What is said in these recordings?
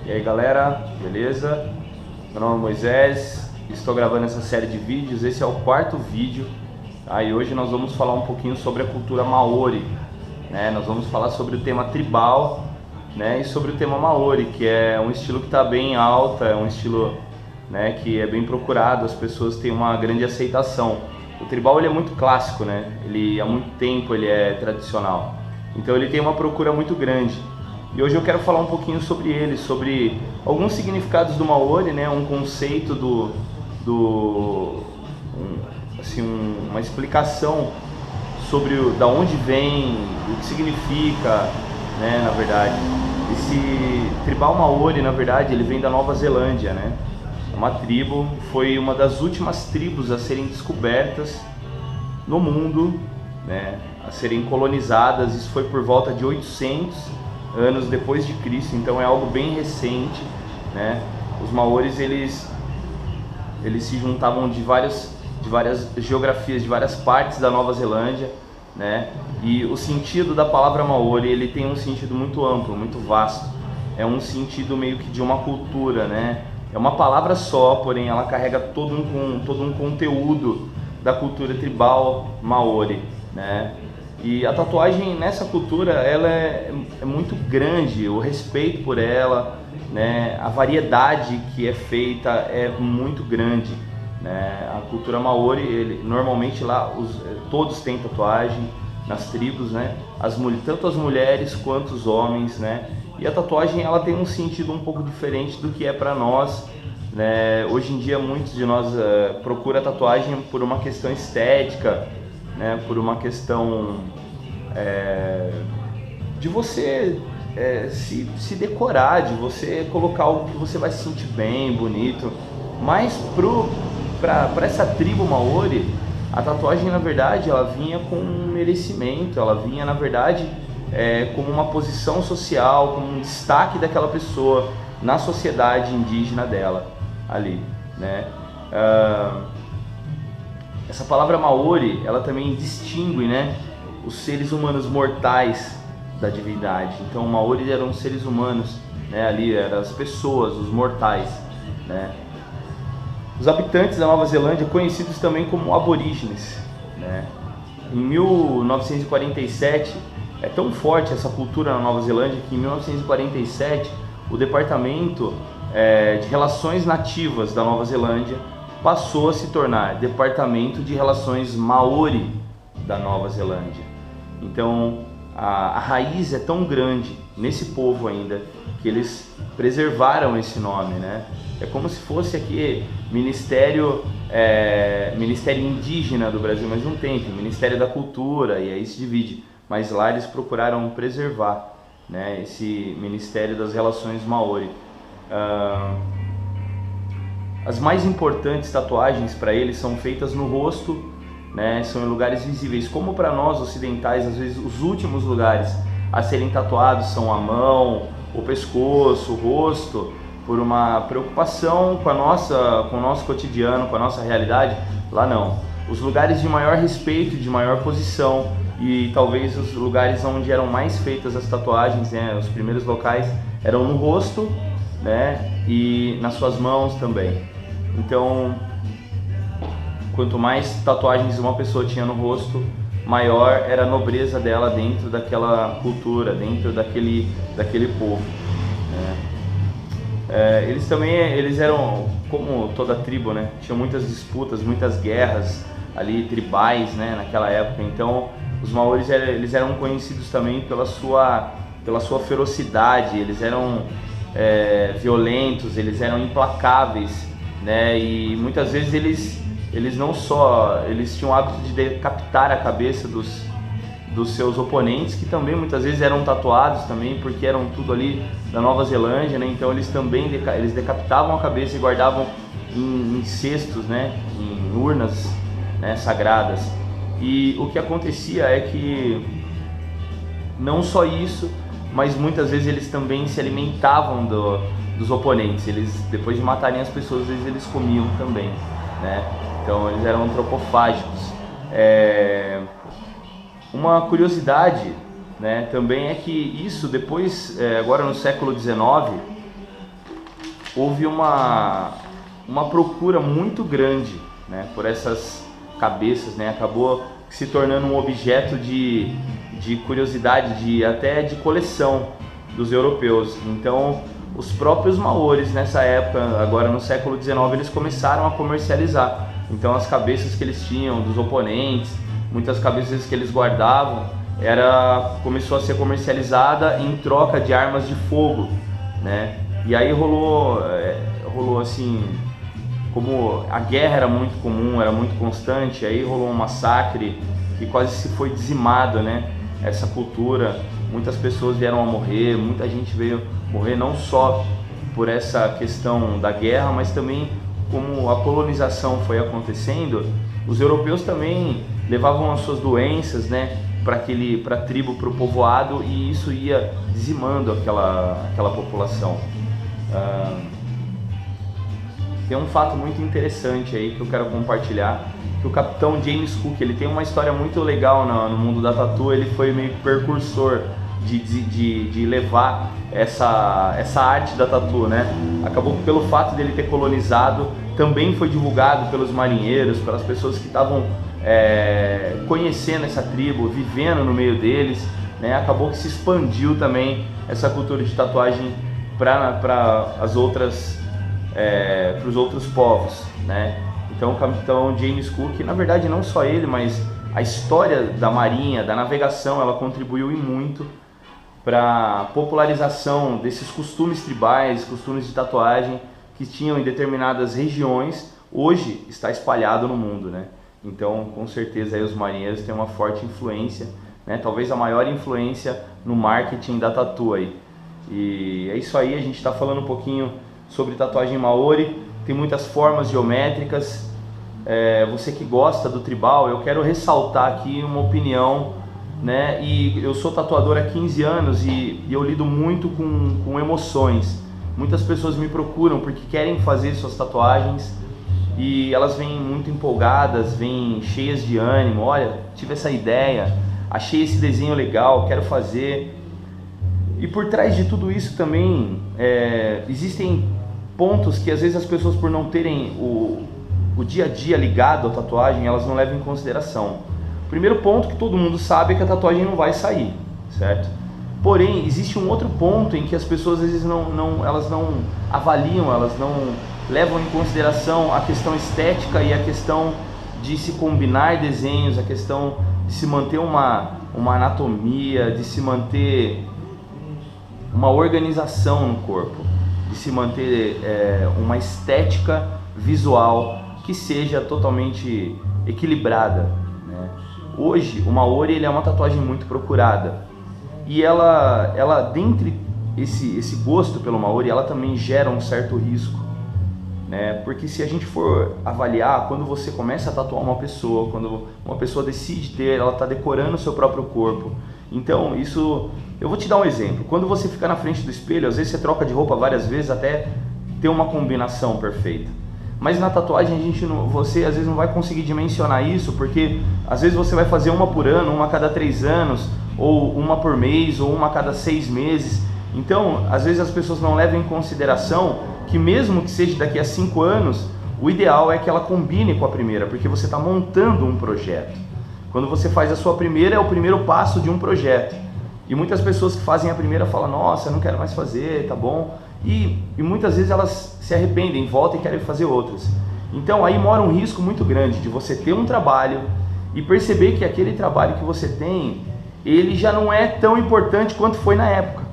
E aí galera, beleza? Meu nome é Moisés, estou gravando essa série de vídeos, esse é o quarto vídeo, tá? E hoje nós vamos falar um pouquinho sobre a cultura Maori, né? Nós vamos falar sobre o tema tribal, né? E sobre o tema Maori, que é um estilo que está bem alta, é um estilo, né, que é bem procurado, as pessoas têm uma grande aceitação. O tribal ele é muito clássico, né? Ele há muito tempo ele é tradicional, então ele tem uma procura muito grande. E hoje eu quero falar um pouquinho sobre ele, sobre alguns significados do Maori, né? Um conceito uma explicação sobre da onde vem, o que significa, né? Na verdade, esse tribal Maori, na verdade, ele vem da Nova Zelândia, né? Uma tribo, foi uma das últimas tribos a serem descobertas no mundo, né? A serem colonizadas. Isso foi por volta de 800 anos depois de Cristo, então é algo bem recente, né? Os Maoris eles se juntavam de várias geografias, de várias partes da Nova Zelândia, né? E o sentido da palavra Maori, ele tem um sentido muito amplo, muito vasto. É um sentido meio que de uma cultura, né? É uma palavra só, porém ela carrega todo um conteúdo da cultura tribal Maori, né? E a tatuagem nessa cultura ela é muito grande, o respeito por ela, né? A variedade que é feita é muito grande, né? A cultura Maori, normalmente lá todos têm tatuagem nas tribos, né? Tanto as mulheres quanto os homens, né? E a tatuagem ela tem um sentido um pouco diferente do que é para nós, né? Hoje em dia muitos de nós procuram a tatuagem por uma questão estética, né? Por uma questão de você se decorar, de você colocar algo que você vai se sentir bem, bonito. Mas para essa tribo Maori, a tatuagem na verdade ela vinha com um merecimento, ela vinha na verdade como uma posição social, como um destaque daquela pessoa na sociedade indígena dela ali, né? Essa palavra Maori, ela também distingue, né, os seres humanos mortais da divindade. Então, Maori eram seres humanos, né, ali eram as pessoas, os mortais, né? Os habitantes da Nova Zelândia, conhecidos também como aborígenes, né? Em 1947, é tão forte essa cultura na Nova Zelândia que em 1947 o Departamento de Relações Nativas da Nova Zelândia passou a se tornar Departamento de Relações Maori da Nova Zelândia. Então a raiz é tão grande nesse povo ainda que eles preservaram esse nome, né? É como se fosse aqui Ministério Indígena do Brasil, mas não tem Ministério da Cultura, e aí se divide. Mas lá eles procuraram preservar, né, esse Ministério das Relações Maori. As mais importantes tatuagens para eles são feitas no rosto, né, são em lugares visíveis. Como para nós ocidentais, às vezes os últimos lugares a serem tatuados são a mão, o pescoço, o rosto, por uma preocupação com o nosso cotidiano, com a nossa realidade. Lá não. Os lugares de maior respeito, de maior posição, e talvez os lugares onde eram mais feitas as tatuagens, né, os primeiros locais eram no rosto, né, e nas suas mãos também. Então, quanto mais tatuagens uma pessoa tinha no rosto, maior era a nobreza dela dentro daquela cultura, dentro daquele povo, né? Eles eram, como toda tribo, né, tinham muitas disputas, muitas guerras ali tribais, né, naquela época. Então os Maoris eles eram conhecidos também pela sua ferocidade. Eles eram violentos, eles eram implacáveis, né? E muitas vezes eles tinham o hábito de decapitar a cabeça dos seus oponentes, que também muitas vezes eram tatuados também, porque eram tudo ali da Nova Zelândia, né? Então eles também eles decapitavam a cabeça e guardavam em cestos, né? Em urnas, né, sagradas. E o que acontecia é que não só isso, mas muitas vezes eles também se alimentavam dos oponentes. Eles, depois de matarem as pessoas, às vezes eles comiam também, né? Então eles eram antropofágicos. Uma curiosidade, né, também é que isso depois, agora no século XIX, houve uma procura muito grande, né, por essas cabeças, né, acabou se tornando um objeto de curiosidade, até de coleção dos europeus. Então os próprios maoris nessa época, agora no século XIX, eles começaram a comercializar. Então as cabeças que eles tinham dos oponentes, muitas cabeças que eles guardavam, começou a ser comercializada em troca de armas de fogo, né? E aí rolou assim, como a guerra era muito comum, era muito constante, aí rolou um massacre que quase se foi dizimado, né? Essa cultura, muitas pessoas vieram a morrer, muita gente veio morrer não só por essa questão da guerra, mas também como a colonização foi acontecendo, os europeus também levavam as suas doenças, né, para a tribo, para o povoado, e isso ia dizimando aquela população. Tem um fato muito interessante aí que eu quero compartilhar, que o capitão James Cook, ele tem uma história muito legal no mundo da tatu. Ele foi meio que precursor de levar essa arte da tatu, né? Acabou que pelo fato dele ter colonizado, também foi divulgado pelos marinheiros, pelas pessoas que estavam conhecendo essa tribo, vivendo no meio deles, né? Acabou que se expandiu também essa cultura de tatuagem para os outros povos, né? Então o capitão James Cook, na verdade não só ele, mas a história da marinha, da navegação, ela contribuiu e muito para a popularização desses costumes tribais, costumes de tatuagem que tinham em determinadas regiões, hoje está espalhado no mundo, né? Então com certeza aí os marinheiros têm uma forte influência, né? Talvez a maior influência no marketing da tatu aí. E é isso aí, a gente está falando um pouquinho sobre tatuagem maori. Tem muitas formas geométricas. Você que gosta do tribal, eu quero ressaltar aqui uma opinião, né? E eu sou tatuador há 15 anos e eu lido muito com emoções. Muitas pessoas me procuram porque querem fazer suas tatuagens e elas vêm muito empolgadas, vêm cheias de ânimo. Olha, tive essa ideia, achei esse desenho legal, quero fazer. E por trás de tudo isso também existem pontos que às vezes as pessoas, por não terem o dia a dia ligado à tatuagem, elas não levam em consideração. O primeiro ponto que todo mundo sabe é que a tatuagem não vai sair, certo? Porém, existe um outro ponto em que as pessoas às vezes elas não avaliam, elas não levam em consideração a questão estética e a questão de se combinar desenhos, a questão de se manter uma anatomia, de se manter uma organização no corpo, de se manter uma estética visual que seja totalmente equilibrada, né? Hoje o maori, ele é uma tatuagem muito procurada e ela dentre esse gosto pelo maori, ela também gera um certo risco, né? Porque se a gente for avaliar, quando você começa a tatuar uma pessoa, quando uma pessoa decide ter, ela está decorando o seu próprio corpo. Então isso, eu vou te dar um exemplo. Quando você fica na frente do espelho, às vezes você troca de roupa várias vezes até ter uma combinação perfeita. Mas na tatuagem você às vezes não vai conseguir dimensionar isso, porque às vezes você vai fazer uma por ano, uma a cada 3 anos, ou uma por mês, ou uma a cada 6 meses. Então às vezes as pessoas não levam em consideração que mesmo que seja daqui a 5 anos, o ideal é que ela combine com a primeira, porque você está montando um projeto. Quando você faz a sua primeira, é o primeiro passo de um projeto. E muitas pessoas que fazem a primeira falam, nossa, eu não quero mais fazer, tá bom? E muitas vezes elas se arrependem, voltam e querem fazer outras. Então aí mora um risco muito grande de você ter um trabalho e perceber que aquele trabalho que você tem, ele já não é tão importante quanto foi na época.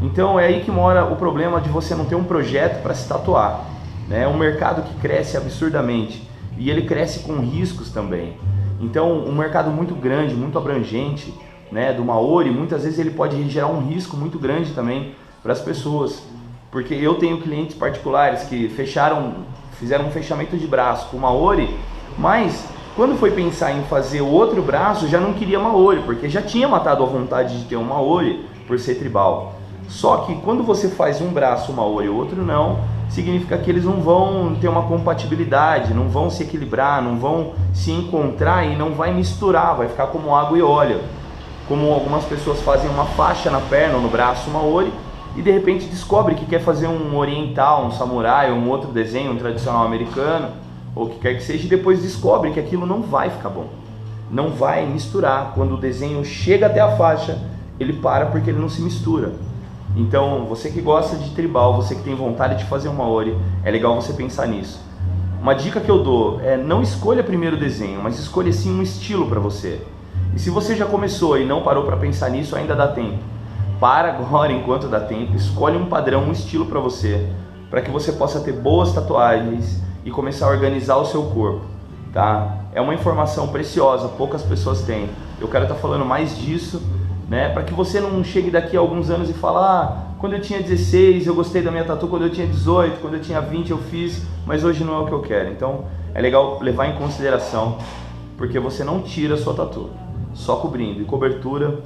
Então é aí que mora o problema de você não ter um projeto para se tatuar, né? É um mercado que cresce absurdamente e ele cresce com riscos também. Então um mercado muito grande, muito abrangente, né, do maori, muitas vezes ele pode gerar um risco muito grande também para as pessoas, porque eu tenho clientes particulares que fizeram um fechamento de braço com maori, mas quando foi pensar em fazer o outro braço já não queria maori, porque já tinha matado a vontade de ter um maori por ser tribal. Só que quando você faz um braço maori e o outro não, significa que eles não vão ter uma compatibilidade, não vão se equilibrar, não vão se encontrar e não vai misturar, vai ficar como água e óleo. Como algumas pessoas fazem uma faixa na perna ou no braço maori e de repente descobre que quer fazer um oriental, um samurai, um outro desenho, um tradicional americano, ou o que quer que seja, e depois descobre que aquilo não vai ficar bom, não vai misturar. Quando o desenho chega até a faixa, ele para porque ele não se mistura. Então, você que gosta de tribal, você que tem vontade de fazer uma ori, é legal você pensar nisso. Uma dica que eu dou é não escolha primeiro o desenho, mas escolha sim um estilo para você. E se você já começou e não parou para pensar nisso, ainda dá tempo. Para agora enquanto dá tempo, escolhe um padrão, um estilo para você, para que você possa ter boas tatuagens e começar a organizar o seu corpo, tá? É uma informação preciosa, poucas pessoas têm. Eu quero estar falando mais disso, né? Para que você não chegue daqui a alguns anos e fale, quando eu tinha 16 eu gostei da minha tatu, quando eu tinha 18, quando eu tinha 20 eu fiz, mas hoje não é o que eu quero. Então é legal levar em consideração, porque você não tira a sua tatu, só cobrindo. E cobertura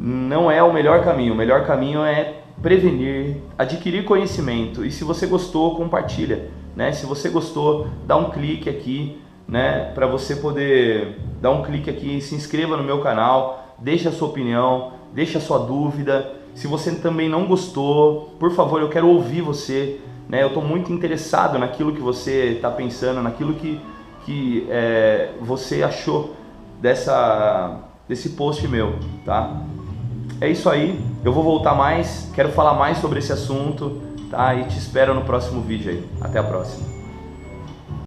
não é o melhor caminho é prevenir, adquirir conhecimento. E se você gostou, compartilha, né? Se você gostou, dá um clique aqui, né? Para você poder dar um clique aqui, se inscreva no meu canal, deixa a sua opinião, deixa a sua dúvida. Se você também não gostou, por favor, eu quero ouvir você, né? Eu estou muito interessado naquilo que você está pensando, naquilo que você achou desse post meu, tá? É isso aí, eu vou voltar mais, quero falar mais sobre esse assunto, tá? E te espero no próximo vídeo aí. Até a próxima.